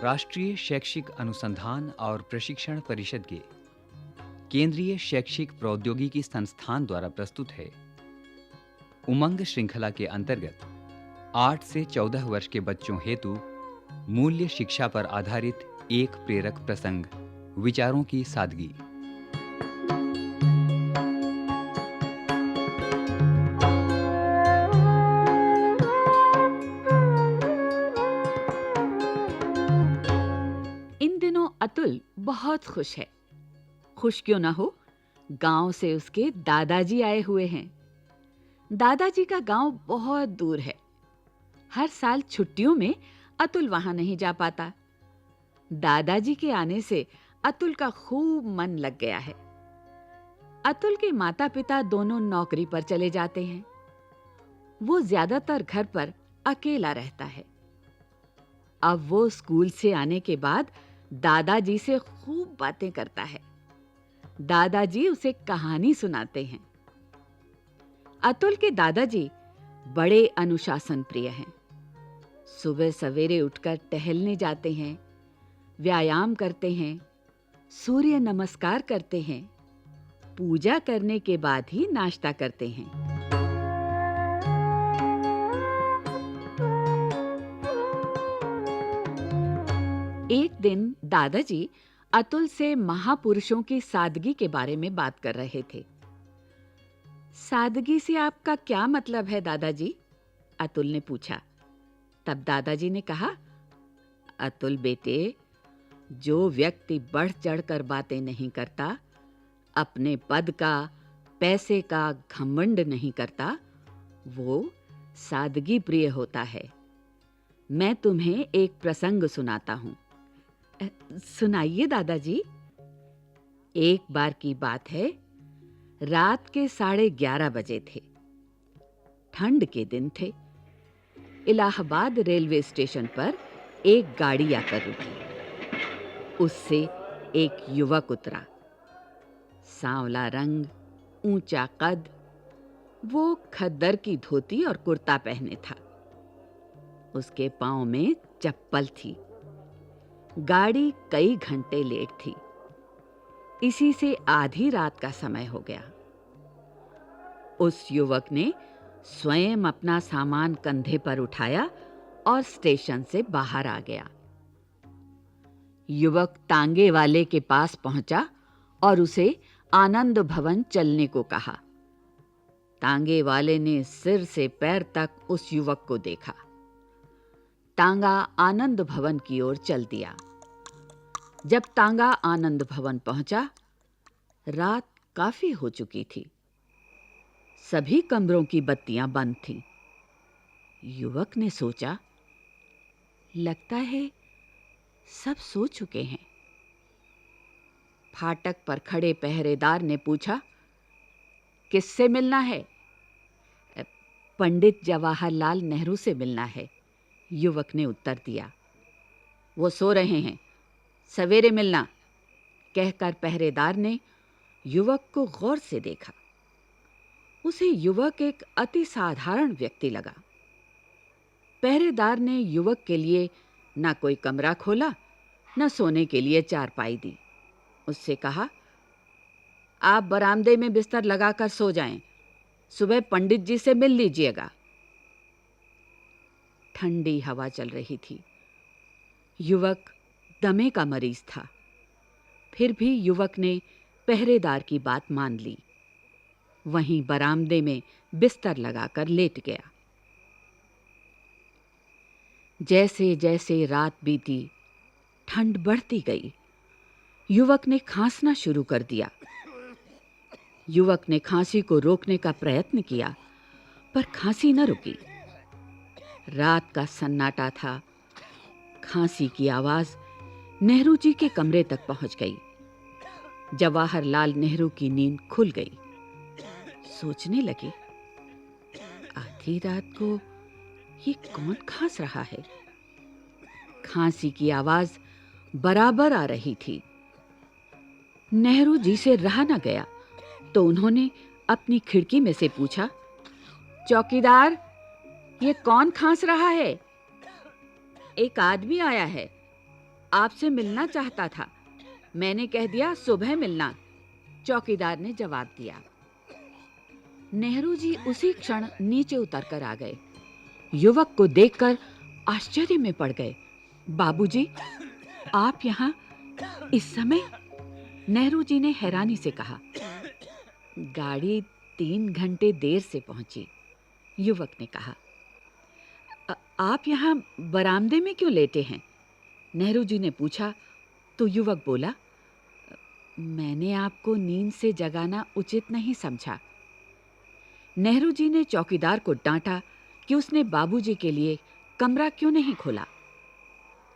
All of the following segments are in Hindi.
राष्ट्रीय शैक्षिक अनुसंधान और प्रशिक्षण परिषद के केंद्रीय शैक्षिक प्रौद्योगिकी संस्थान द्वारा प्रस्तुत है। उमंग श्रृंखला के अंतर्गत 8 से 14 वर्ष के बच्चों हेतु मूल्य शिक्षा पर आधारित एक प्रेरक प्रसंग, विचारों की सादगी। इन दिनों अतुल बहुत खुश है। खुश क्यों ना हो, गांव से उसके दादाजी आए हुए हैं। दादाजी का गांव बहुत दूर है। हर साल छुट्टियों में अतुल वहां नहीं जा पाता। दादाजी के आने से अतुल का खूब मन लग गया है। अतुल के माता-पिता दोनों नौकरी पर चले जाते हैं। वो ज्यादातर घर पर अकेला रहता है। अब वो स्कूल से आने के बाद दादाजी से खूब बातें करता है। दादाजी उसे कहानी सुनाते हैं। अतुल के दादाजी बड़े अनुशासन प्रिय हैं। सुबह सवेरे उठकर टहलने जाते हैं, व्यायाम करते हैं, सूर्य नमस्कार करते हैं, पूजा करने के बाद ही नाश्ता करते हैं। एक दिन दादाजी अतुल से महापुरुषों की सादगी के बारे में बात कर रहे थे। सादगी से आपका क्या मतलब है दादाजी? अतुल ने पूछा। तब दादाजी ने कहा, अतुल बेटे, जो व्यक्ति बढ़ चढ़कर बातें नहीं करता, अपने पद का, पैसे का घमंड नहीं करता, वो सादगी प्रिय होता है। मैं तुम्हें एक प्रसंग सुनाता हूं। सुनाइए दादाजी। एक बार की बात है, रात के 11:30 बजे थे। ठंड के दिन थे। इलाहाबाद रेलवे स्टेशन पर एक गाड़ी आकर रुकी। उससे एक युवक उतरा। सांवला रंग, ऊंचा कद। वो खद्दर की धोती और कुर्ता पहने था। उसके पांव में चप्पल थी। गाड़ी कई घंटे लेट थी। इसी से आधी रात का समय हो गया। उस युवक ने स्वयं अपना सामान कंधे पर उठाया और स्टेशन से बाहर आ गया। युवक तांगे वाले के पास पहुंचा और उसे आनंद भवन चलने को कहा। तांगे वाले ने सिर से पैर तक उस युवक को देखा। तांगा आनंद भवन की ओर चल दिया। जब तांगा आनंद भवन पहुंचा, रात काफी हो चुकी थी। सभी कमरों की बत्तियां बंद थीं। युवक ने सोचा, लगता है सब सो चुके हैं। फाटक पर खड़े पहरेदार ने पूछा, किससे मिलना है? पंडित जवाहरलाल नेहरू से मिलना है, युवक ने उत्तर दिया। वो सो रहे हैं, सवेरे मिलना, कहकर पहरेदार ने युवक को गौर से देखा। उसे युवक एक अति साधारण व्यक्ति लगा। पहरेदार ने युवक के लिए ना कोई कमरा खोला, ना सोने के लिए चारपाई दी। उससे कहा, आप बरामदे में बिस्तर लगाकर सो जाएं, सुबह पंडित जी से मिल लीजिएगा। ठंडी हवा चल रही थी। युवक दमे का मरीज था। फिर भी युवक ने पहरेदार की बात मान ली। वहीं बरामदे में बिस्तर लगाकर लेट गया। जैसे जैसे रात बीती, ठंड बढ़ती गई। युवक ने खांसना शुरू कर दिया। युवक ने खांसी को रोकने का प्रयत्न किया, पर खांसी न रुकी। रात का सन्नाटा था। खांसी की आवाज नेहरू जी के कमरे तक पहुंच गई। जवाहरलाल नेहरू की नींद खुल गई। सोचने लगे, आधी रात को ये कौन खांस रहा है? खांसी की आवाज बराबर आ रही थी। नेहरू जी से रहा न गया, तो उन्होंने अपनी खिड़की में से पूछा, चौकीदार, ये कौन खांस रहा है? एक आदमी आया है। आपसे मिलना चाहता था। मैंने कह दिया सुबह मिलना, चौकीदार ने जवाब दिया। नेहरू जी उसी क्षण नीचे उतरकर आ गए। युवक को देखकर आश्चर्य में पड़ गए। बाबूजी, आप यहाँ इस समय? नेहरू जी ने हैरानी से कहा। गाड़ी 3 घंटे देर से पहुंची, युवक ने कहा। आप यहाँ बरामदे में क्यों लेटे हैं? नेहरू जी ने पूछा तो युवक बोला, मैंने आपको नींद से जगाना उचित नहीं समझा। नेहरू जी ने चौकीदार को डांटा कि उसने बाबूजी के लिए कमरा क्यों नहीं खोला।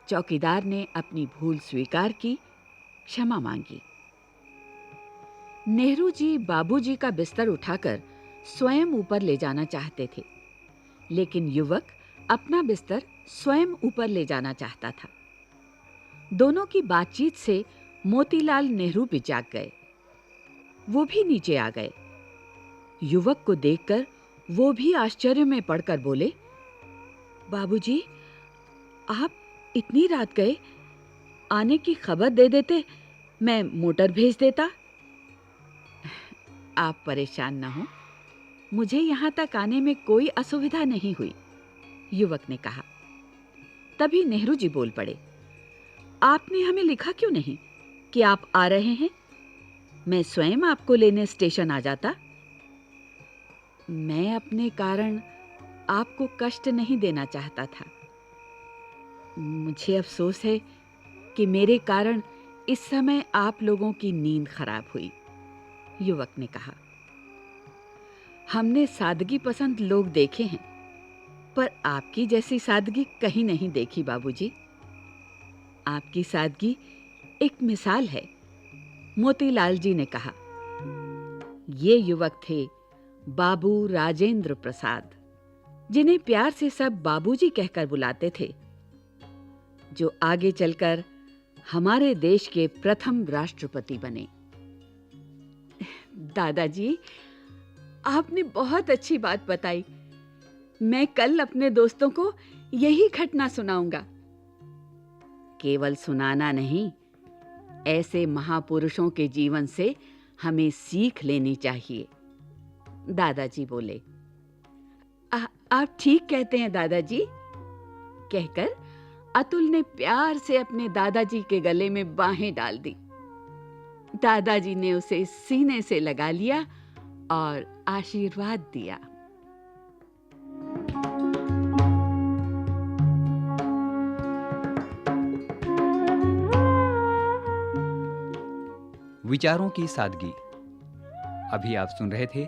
चौकीदार ने अपनी भूल स्वीकार की, क्षमा मांगी। नेहरू जी बाबूजी का बिस्तर उठाकर स्वयं ऊपर ले जाना चाहते थे, लेकिन युवक अपना बिस्तर स्वयं ऊपर ले जाना चाहता था। दोनों की बातचीत से मोतीलाल नेहरू भी जाग गए। वो भी नीचे आ गए। युवक को देखकर वो भी आश्चर्य में पड़कर बोले, बाबूजी, आप इतनी रात गए? आने की खबर दे देते, मैं मोटर भेज देता। आप परेशान न हो, मुझे यहाँ तक आने में कोई असुविधा नहीं हुई, युवक ने कहा। तभी नेहरू जी बोल पड़े, आपने हमें लिखा क्यों नहीं कि आप आ रहे हैं? मैं स्वयं आपको लेने स्टेशन आ जाता। मैं अपने कारण आपको कष्ट नहीं देना चाहता था। मुझे अफसोस है कि मेरे कारण इस समय आप लोगों की नींद खराब हुई, युवक ने कहा। हमने सादगी पसंद लोग देखे हैं, पर आपकी जैसी सादगी कहीं नहीं देखी बाबूजी। आपकी सादगी एक मिसाल है, मोतीलाल जी ने कहा। ये युवक थे बाबू राजेंद्र प्रसाद, जिन्हें प्यार से सब बाबूजी कहकर बुलाते थे, जो आगे चलकर हमारे देश के प्रथम राष्ट्रपति बने। दादाजी, आपने बहुत अच्छी बात बताई। मैं कल अपने दोस्तों को यही घटना सुनाऊंगा। केवल सुनाना नहीं, ऐसे महापुरुषों के जीवन से हमें सीख लेनी चाहिए, दादाजी बोले। आप ठीक कहते हैं दादाजी, कहकर अतुल ने प्यार से अपने दादाजी के गले में बाहें डाल दी। दादाजी ने उसे सीने से लगा लिया और आशीर्वाद दिया। विचारों की सादगी। अभी आप सुन रहे थे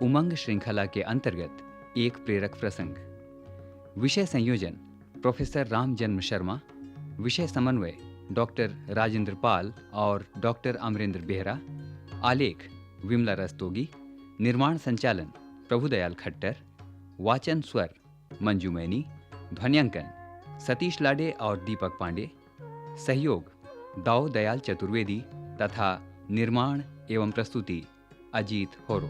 उमंग श्रृंखला के अंतर्गत एक प्रेरक प्रसंग। विषय संयोजन प्रोफेसर रामजन्म शर्मा, विषय समन्वय डॉक्टर राजेंद्र पाल और डॉक्टर अमरेंद्र बेहरा, आलेख विमला रस्तोगी, निर्माण संचालन प्रभुदयाल खट्टर, वाचन स्वर मंजू मैनी, ध्वन्यांकन सतीश लाडे और दीपक पांडे, सहयोग दाऊ दयाल चतुर्वेदी तथा निर्माण एवं प्रस्तुति अजीत होरो।